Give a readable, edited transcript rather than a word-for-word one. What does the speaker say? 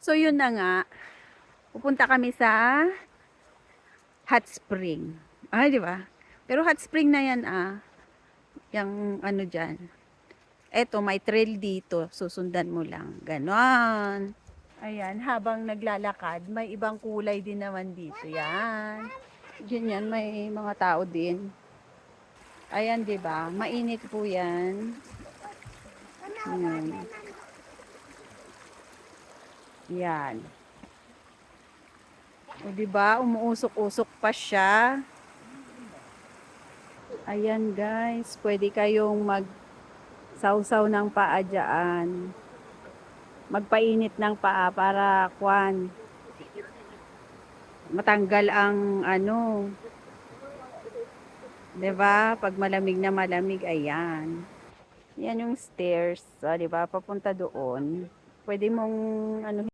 So yun na nga, pupunta kami sa hot spring. Ay, di ba? Pero hot spring na yan yung ano diyan. Eto, may trail dito, susundan mo lang. Ganon. Ayan, habang naglalakad, may ibang kulay din naman dito. Yan. Diyan yan, may mga tao din. Ayan, di ba? Mainit po yan. Ayan. Yan. O, di ba? Umuusok-usok pa siya. Ayan, guys. Pwede kayong mag-sausaw ng paa dyan. Magpainit ng paa para matanggal ang ano. 'Di ba? Pag malamig na malamig, ayan. Yan yung stairs, 'di ba? Papunta doon. Pwede mong ano